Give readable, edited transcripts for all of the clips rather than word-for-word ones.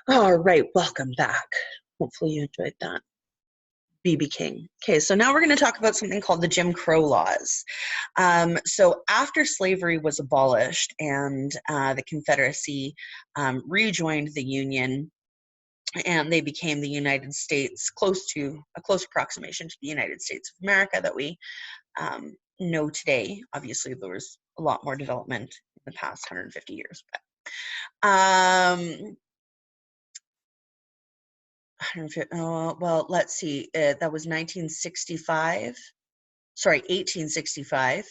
All right, welcome back. Hopefully you enjoyed that. BB King. Okay, so now we're going to talk about something called the Jim Crow laws. So after slavery was abolished and the Confederacy rejoined the Union, and they became the United States, a close approximation to the United States of America that we know today. Obviously, there was a lot more development in the past 150 years. But, well, let's see. That was 1965. Sorry, 1865.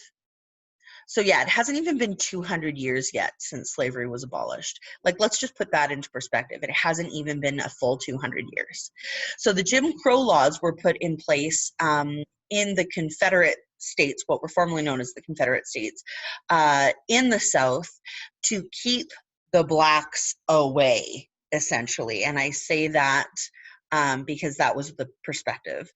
So yeah, it hasn't even been 200 years yet since slavery was abolished. Like, let's just put that into perspective. It hasn't even been a full 200 years. So the Jim Crow laws were put in place in the Confederate States, what were formerly known as the Confederate States, in the South to keep the blacks away, essentially. And I say that because that was the perspective.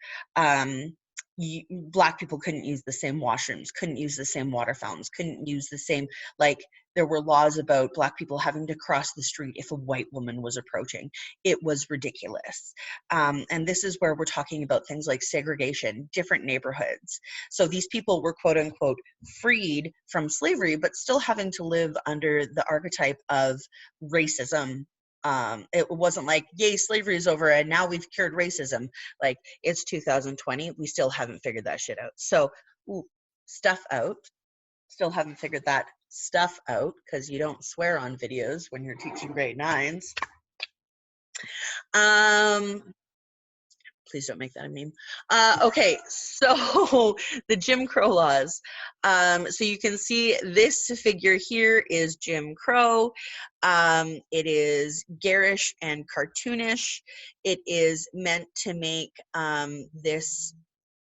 Black people couldn't use the same washrooms, couldn't use the same water fountains, couldn't use the same, like, there were laws about black people having to cross the street if a white woman was approaching. It was ridiculous. And this is where we're talking about things like segregation, different neighborhoods. So these people were, quote unquote, freed from slavery, but still having to live under the archetype of racism. It wasn't like, yay, slavery is over and now we've cured racism. Like, it's 2020, we still haven't figured that shit out. So stuff out, still haven't figured that stuff out, because you don't swear on videos when you're teaching grade 9s. Please don't make that a meme. Okay, so the Jim Crow laws. So you can see this figure here is Jim Crow. It is garish and cartoonish. It is meant to make this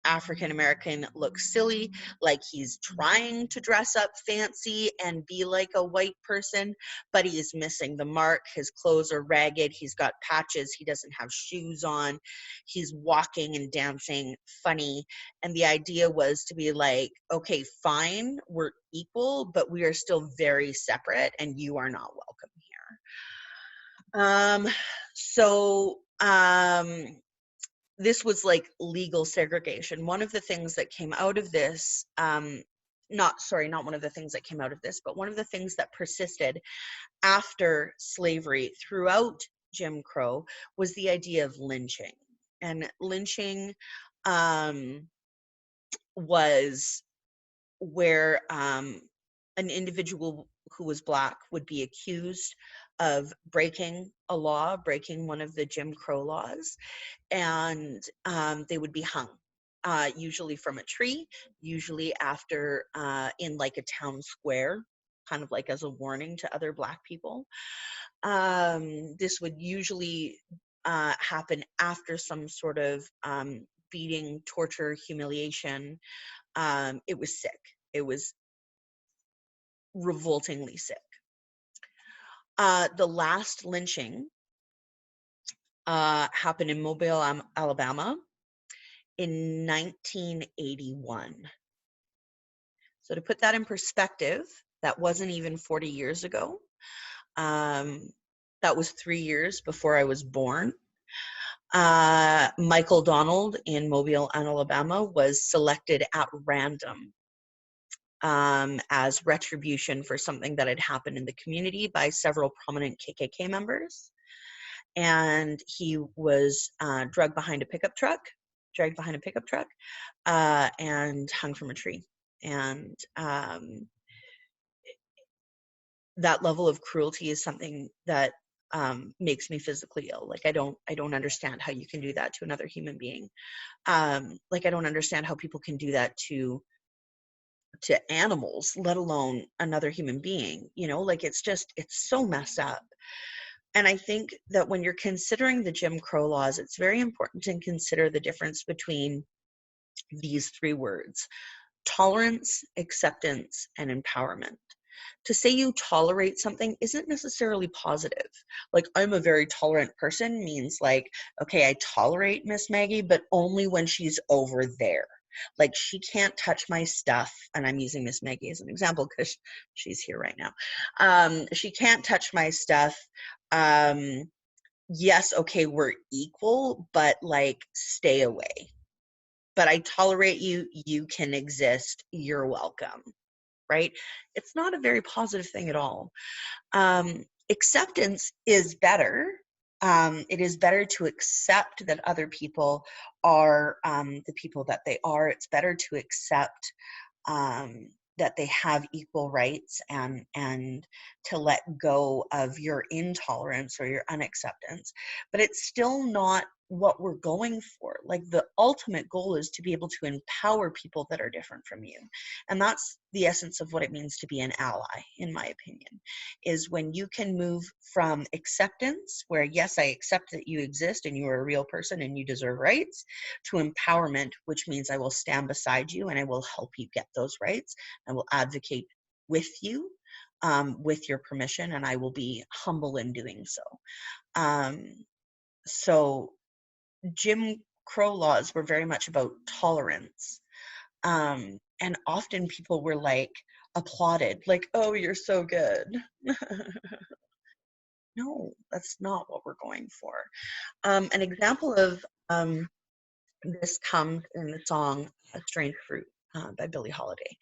African American look silly, like he's trying to dress up fancy and be like a white person, but he is missing the mark. His clothes are ragged, he's got patches, he doesn't have shoes on, he's walking and dancing funny. And the idea was to be like, okay, fine, we're equal, but we are still very separate and you are not welcome here. This was like legal segregation. One of the things that came out of this, not one of the things that came out of this, but one of the things that persisted after slavery throughout Jim Crow was the idea of lynching. And lynching was where an individual who was black would be accused of breaking a law, breaking one of the Jim Crow laws, and they would be hung, usually from a tree, usually after in like a town square, kind of like as a warning to other black people. This would usually happen after some sort of beating, torture, humiliation. It was sick. It was revoltingly sick. The last lynching happened in Mobile, Alabama in 1981. So to put that in perspective, that wasn't even 40 years ago. That was 3 years before I was born. Michael Donald in Mobile, Alabama was selected at random as retribution for something that had happened in the community by several prominent KKK members. And he was dragged behind a pickup truck, and hung from a tree. And that level of cruelty is something that makes me physically ill. Like, I don't understand how you can do that to another human being. Like, I don't understand how people can do that to animals, let alone another human being. You know, like, it's so messed up. And I think that when you're considering the Jim Crow laws, it's very important to consider the difference between these three words: tolerance, acceptance, and empowerment. To say you tolerate something isn't necessarily positive. Like, I'm a very tolerant person means like, okay, I tolerate Miss Maggie, but only when she's over there. Like, she can't touch my stuff, and I'm using Miss Maggie as an example because she's here right now. She can't touch my stuff Yes, okay, we're equal, but like stay away. But I tolerate you, you can exist, you're welcome, right? It's not a very positive thing at all. Acceptance is better. It is better to accept that other people are the people that they are. It's better to accept that they have equal rights, and to let go of your intolerance or your unacceptance. But it's still not what we're going for. Like, the ultimate goal is to be able to empower people that are different from you. And that's the essence of what it means to be an ally, in my opinion, is when you can move from acceptance, where yes, I accept that you exist and you are a real person and you deserve rights, to empowerment, which means I will stand beside you and I will help you get those rights. I will advocate with you, with your permission, and I will be humble in doing so. So Jim Crow laws were very much about tolerance. And often people were like applauded, like, oh, you're so good. No, that's not what we're going for. An example of this comes in the song A Strange Fruit by Billie Holiday.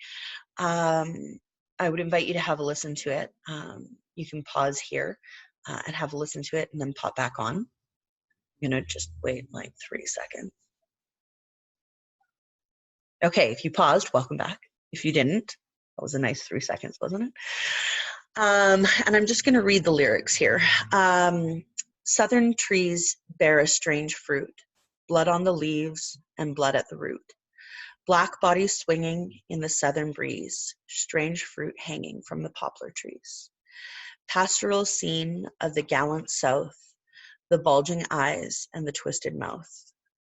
I would invite you to have a listen to it. You can pause here and have a listen to it and then pop back on. I'm going to just wait like 3 seconds. Okay, if you paused, welcome back. If you didn't, that was a nice 3 seconds, wasn't it? And I'm just going to read the lyrics here. Southern trees bear a strange fruit, blood on the leaves and blood at the root. Black bodies swinging in the southern breeze, strange fruit hanging from the poplar trees. Pastoral scene of the gallant South, the bulging eyes and the twisted mouth.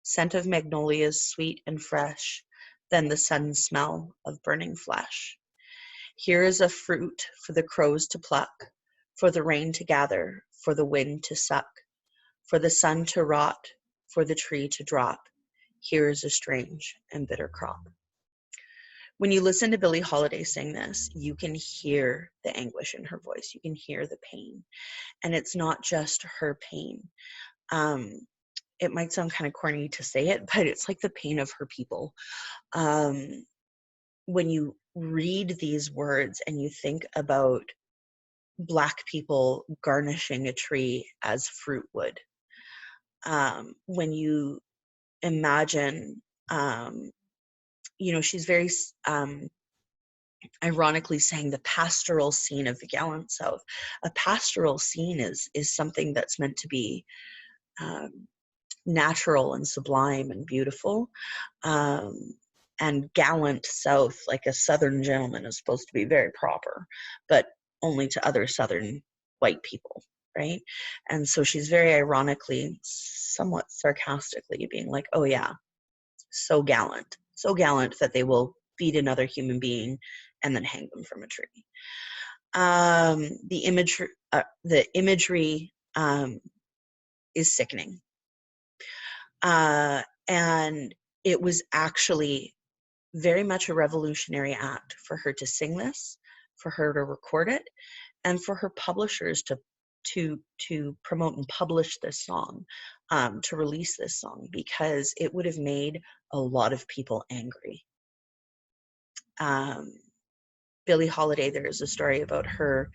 Scent of magnolias sweet and fresh, then the sudden smell of burning flesh. Here is a fruit for the crows to pluck, for the rain to gather, for the wind to suck, for the sun to rot, for the tree to drop. Here is a strange and bitter crop. When you listen to Billie Holiday sing this, you can hear the anguish in her voice. You can hear the pain. And it's not just her pain. It might sound kind of corny to say it, but it's like the pain of her people. When you read these words and you think about Black people garnishing a tree as fruit would, when you imagine, she's very ironically saying the pastoral scene of the gallant South. A pastoral scene is something that's meant to be natural and sublime and beautiful. And gallant South, like a Southern gentleman, is supposed to be very proper, but only to other Southern white people, right? And so she's very ironically, somewhat sarcastically being like, oh yeah, so gallant that they will feed another human being and then hang them from a tree. The imagery is sickening. And it was actually very much a revolutionary act for her to sing this, for her to record it, and for her publishers to promote and publish this song, to release this song, because it would have made a lot of people angry. Billie Holiday, there's a story about her,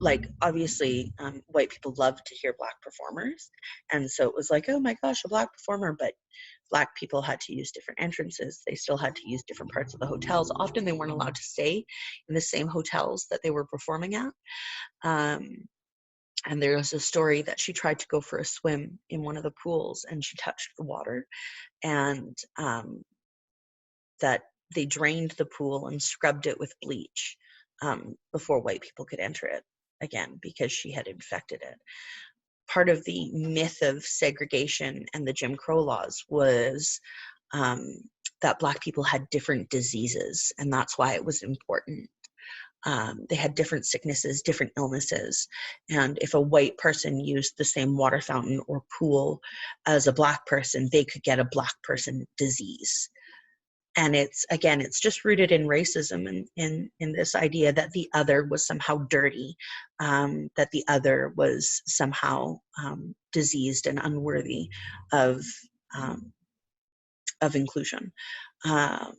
like, obviously, white people love to hear Black performers, and so it was like, oh my gosh, a Black performer, but Black people had to use different entrances. They still had to use different parts of the hotels. Often they weren't allowed to stay in the same hotels that they were performing at. And there was a story that she tried to go for a swim in one of the pools and she touched the water, and that they drained the pool and scrubbed it with bleach before white people could enter it again, because she had infected it. Part of the myth of segregation and the Jim Crow laws was that Black people had different diseases, and that's why it was important. They had different sicknesses, different illnesses, and if a white person used the same water fountain or pool as a Black person, they could get a Black person disease. And it's, again, it's just rooted in racism and in this idea that the other was somehow dirty, that the other was somehow diseased and unworthy of um, inclusion. Um,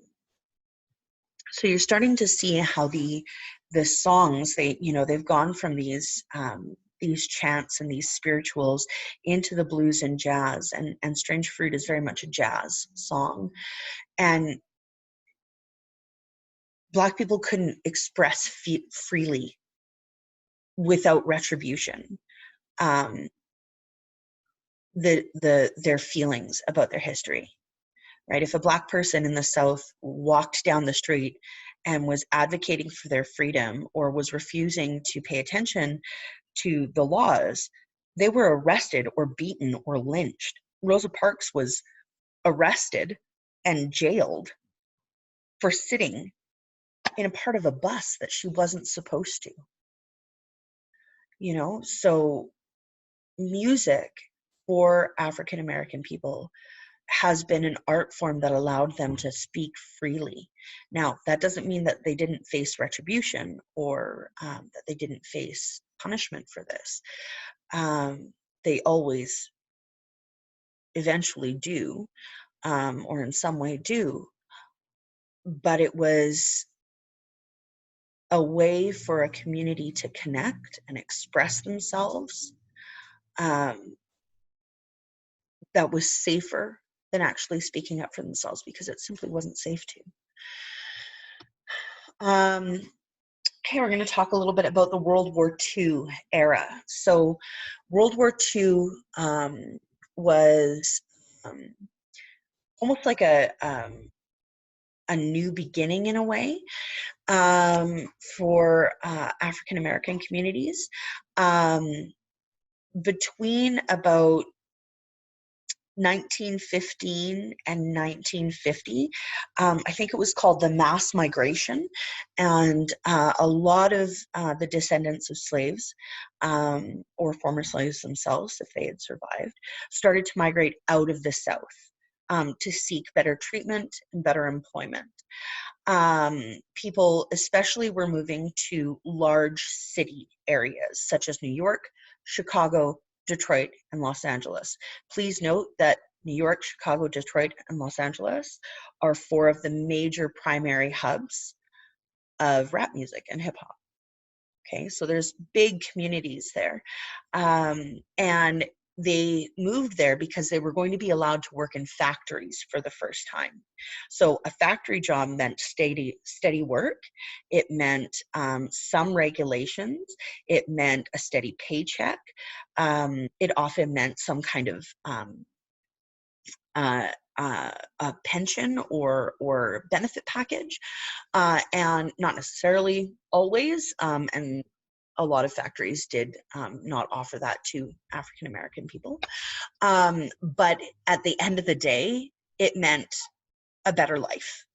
so you're starting to see how the songs, they've gone from these chants and these spirituals into the blues and jazz, and Strange Fruit is very much a jazz song. And Black people couldn't express freely without retribution their feelings about their history, right? If a Black person in the South walked down the street and was advocating for their freedom or was refusing to pay attention to the laws, they were arrested or beaten or lynched. Rosa Parks was arrested and jailed for sitting in a part of a bus that she wasn't supposed to. So music for African American people has been an art form that allowed them to speak freely. Now, that doesn't mean that they didn't face retribution or that they didn't face punishment for this. They always eventually do, or in some way do, but it was a way for a community to connect and express themselves that was safer than actually speaking up for themselves, because it simply wasn't safe to. Okay, we're going to talk a little bit about the World War II era. So World War II was almost like a new beginning in a way for African American communities. Between about 1915 and 1950, I think it was called the mass migration, and a lot of the descendants of slaves or former slaves themselves, if they had survived, started to migrate out of the South to seek better treatment and better employment. People especially were moving to large city areas such as New York, Chicago, Detroit, and Los Angeles. Please note that New York, Chicago, Detroit, and Los Angeles are four of the major primary hubs of rap music and hip hop. Okay, so there's big communities there. And they moved there because they were going to be allowed to work in factories for the first time. So a factory job meant steady work. It meant some regulations. It meant a steady paycheck. It often meant some kind of a pension or benefit package, and not necessarily always. And a lot of factories did not offer that to African American people. But at the end of the day, it meant a better life.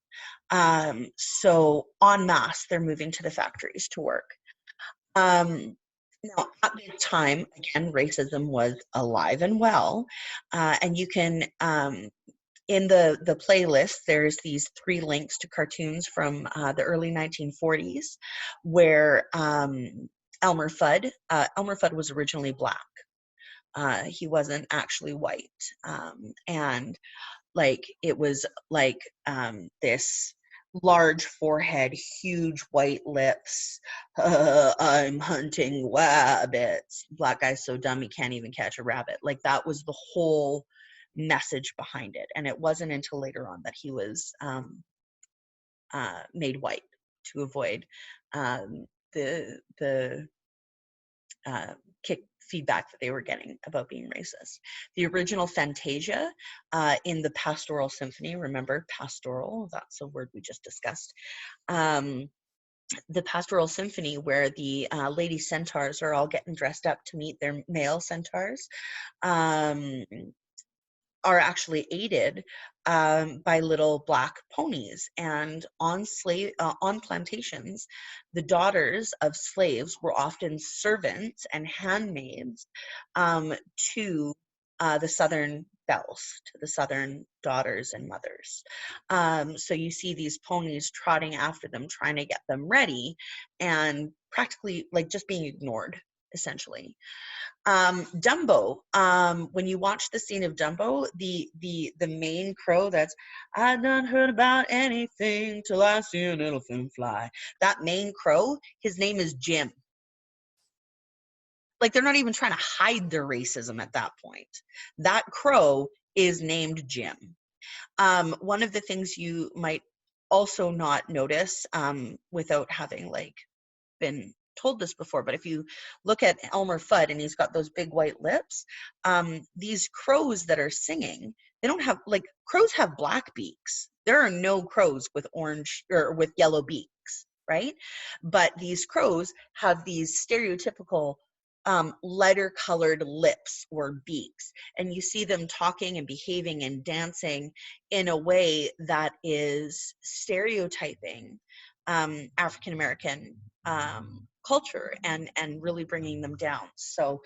So en masse, they're moving to the factories to work. Now, at the time, again, racism was alive and well, and you can in the playlist, there's these 3 links to cartoons from the early 1940s where Elmer Fudd was originally Black. He wasn't actually white. And like, it was like this large forehead, huge white lips, I'm hunting rabbits. Black guy's so dumb he can't even catch a rabbit. Like, that was the whole message behind it. And it wasn't until later on that he was made white to avoid the kick feedback that they were getting about being racist. The original Fantasia in the Pastoral Symphony, remember pastoral, that's a word we just discussed. The Pastoral Symphony, where the lady centaurs are all getting dressed up to meet their male centaurs, are actually aided by little black ponies. And on plantations, the daughters of slaves were often servants and handmaids to the Southern belles, to the Southern daughters and mothers. So you see these ponies trotting after them, trying to get them ready, and practically like just being ignored, essentially. Dumbo, when you watch the scene of Dumbo, the main crow that's, I done heard about anything till I see an elephant fly. That main crow, his name is Jim. Like, they're not even trying to hide their racism at that point. That crow is named Jim. One of the things you might also not notice, without having like been told this before, but if you look at Elmer Fudd and he's got those big white lips, these crows that are singing, they don't have, like, crows have black beaks. There are no crows with orange or with yellow beaks, right? But these crows have these stereotypical lighter colored lips or beaks, and you see them talking and behaving and dancing in a way that is stereotyping African American culture and really bringing them down. So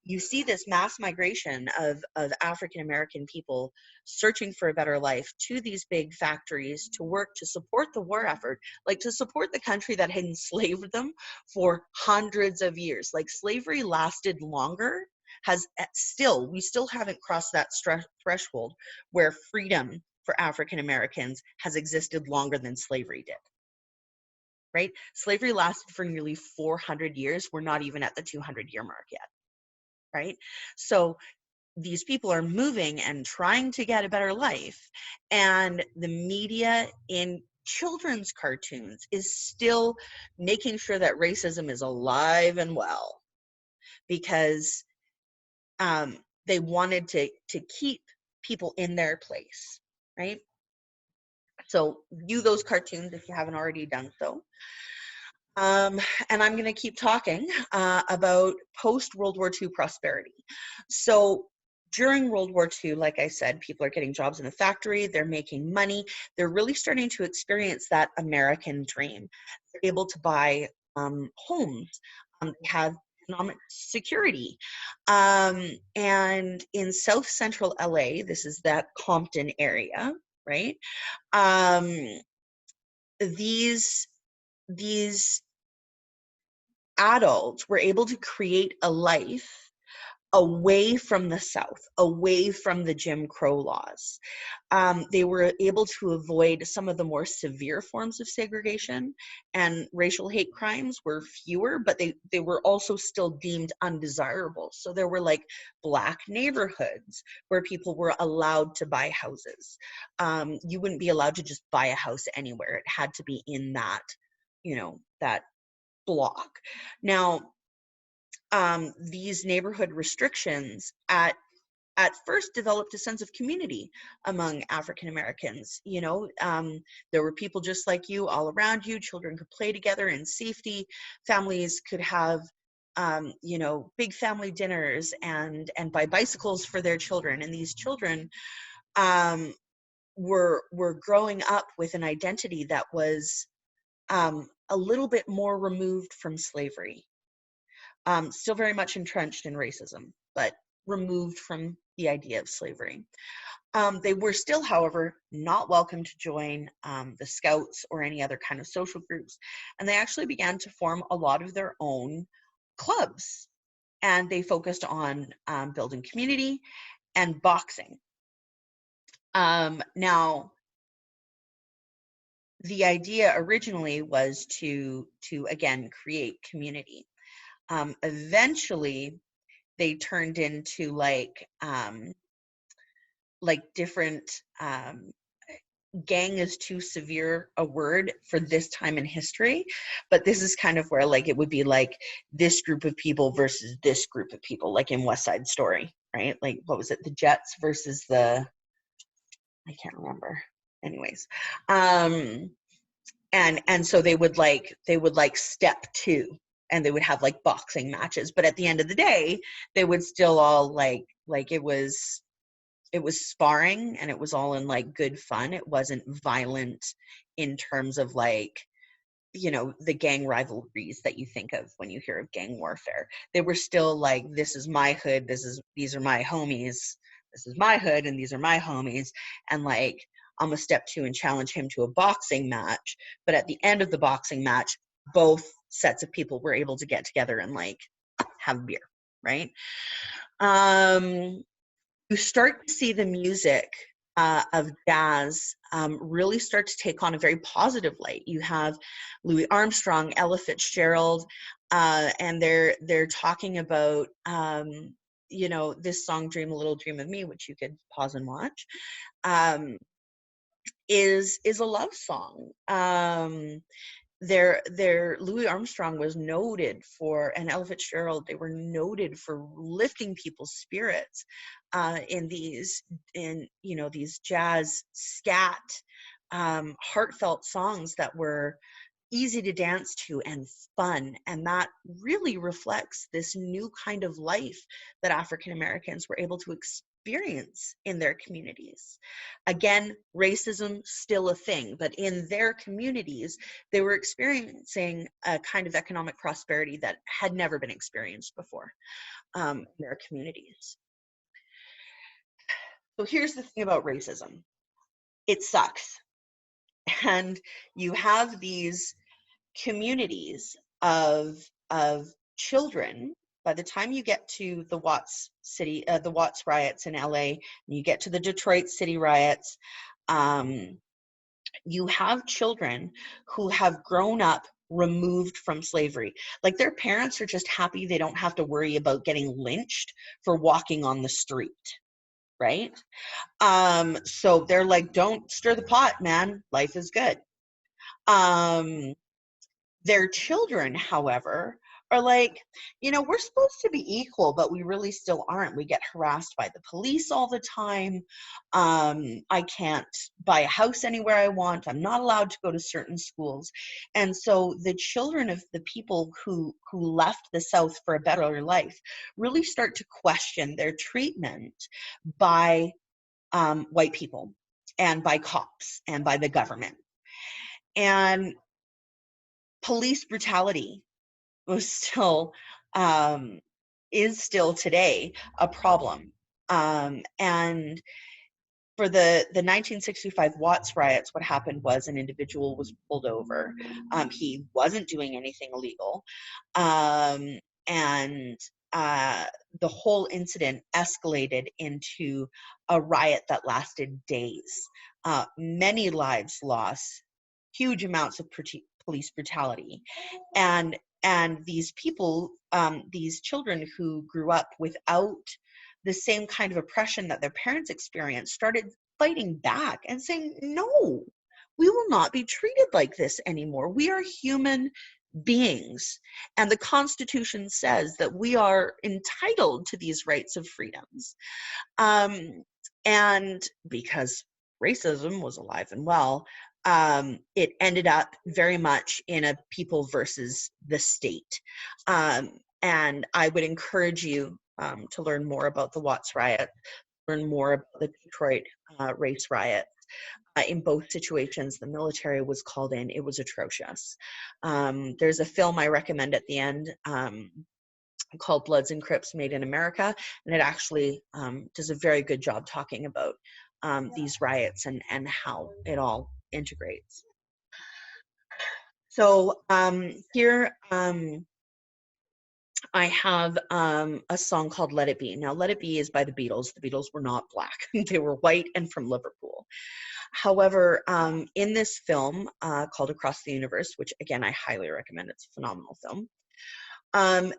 you see this mass migration of African American people searching for a better life to these big factories to work to support the war effort, like to support the country that had enslaved them for hundreds of years. Like, slavery lasted longer, we still haven't crossed that threshold where freedom for African Americans has existed longer than slavery did. Right? Slavery lasted for nearly 400 years. We're not even at the 200-year mark yet. Right? So these people are moving and trying to get a better life, and the media in children's cartoons is still making sure that racism is alive and well, because they wanted to keep people in their place, right? So view those cartoons if you haven't already done so. And I'm going to keep talking about post-World War II prosperity. So during World War II, like I said, people are getting jobs in the factory, they're making money, they're really starting to experience that American dream. They're able to buy homes, have economic security. And in South Central LA, this is that Compton area, right? These adults were able to create a life away from the South, away from the Jim Crow laws. They were able to avoid some of the more severe forms of segregation, and racial hate crimes were fewer, but they were also still deemed undesirable. So there were like Black neighborhoods where people were allowed to buy houses. You wouldn't be allowed to just buy a house anywhere. It had to be in that, that block. Now, these neighborhood restrictions at first developed a sense of community among African Americans. There were people just like you all around you. Children could play together in safety. Families could have big family dinners and buy bicycles for their children. And these children were growing up with an identity that was a little bit more removed from slavery. Still very much entrenched in racism, but removed from the idea of slavery. They were still, however, not welcome to join the Scouts or any other kind of social groups, and they actually began to form a lot of their own clubs, and they focused on building community and boxing. Now, the idea originally was to again create community. Eventually, they turned into like different gang is too severe a word for this time in history, but this is kind of where like it would be like this group of people versus this group of people, like in West Side Story, right? Like, what was it, the Jets versus I can't remember. Anyways, and so they would like step two, and they would have like boxing matches, but at the end of the day they would still all like it was sparring, and it was all in like good fun. It wasn't violent in terms of like the gang rivalries that you think of when you hear of gang warfare. They were still like, this is my hood, these are my homies, this is my hood and these are my homies, and like I'm gonna step to and challenge him to a boxing match. But at the end of the boxing match, both sets of people were able to get together and like have a beer, right? You start to see the music of jazz really start to take on a very positive light. You have Louis Armstrong, Ella Fitzgerald, and they're talking about you know, this song "Dream a Little Dream of Me," which you could pause and watch, is a love song. Their Louis Armstrong was noted for, and Ella Fitzgerald, they were noted for lifting people's spirits in you know, these jazz scat heartfelt songs that were easy to dance to and fun. And that really reflects this new kind of life that African Americans were able to experience in their communities. Again, racism still a thing, but in their communities, they were experiencing a kind of economic prosperity that had never been experienced before in their communities. So here's the thing about racism. It sucks. And you have these communities of children. By the time you get to the Watts riots in LA, and you get to the Detroit City riots, you have children who have grown up removed from slavery. Like their parents are just happy they don't have to worry about getting lynched for walking on the street, right? So they're like, don't stir the pot, man. Life is good. Their children, however, are like, you know, we're supposed to be equal, but we really still aren't. We get harassed by the police all the time. I can't buy a house anywhere I want. I'm not allowed to go to certain schools. And so the children of the people who left the South for a better life really start to question their treatment by white people and by cops and by the government. And police brutality was still is still today a problem. And for the 1965 Watts riots, what happened was an individual was pulled over. He wasn't doing anything illegal. And the whole incident escalated into a riot that lasted days. Many lives lost, huge amounts of police brutality. And these people, these children who grew up without the same kind of oppression that their parents experienced, started fighting back and saying, no, we will not be treated like this anymore. We are human beings, and the Constitution says that we are entitled to these rights of freedoms. And because racism was alive and well, it ended up very much in a people versus the state. And I would encourage you to learn more about the Watts riot, learn more about the Detroit race riot. In both situations, the military was called in. It was atrocious. There's a film I recommend at the end called Bloods and Crips Made in America, and it actually does a very good job talking about these riots and how it all integrates. So here I have a song called Let It Be. Now, Let It Be is by the Beatles. The Beatles were not black. They were white and from Liverpool. However, in this film called Across the Universe, which again, I highly recommend, it's a phenomenal film,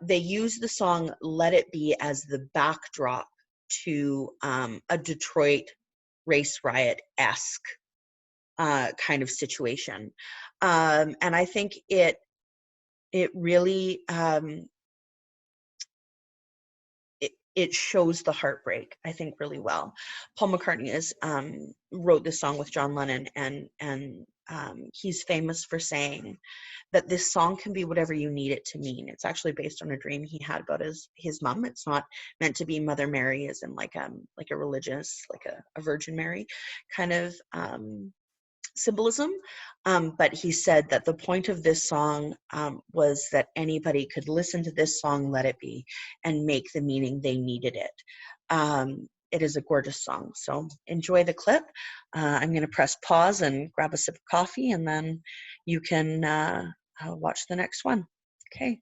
they use the song Let It Be as the backdrop to a Detroit race riot-esque kind of situation. And I think it really it shows the heartbreak, I think, really well. Paul McCartney wrote this song with John Lennon, and he's famous for saying that this song can be whatever you need it to mean. It's actually based on a dream he had about his mom. It's not meant to be Mother Mary as in like a religious, like a Virgin Mary kind of symbolism, but he said that the point of this song was that anybody could listen to this song, Let It Be, and make the meaning they needed it. it is a gorgeous song. So enjoy the clip. I'm going to press pause and grab a sip of coffee, and then you can watch the next one. Okay.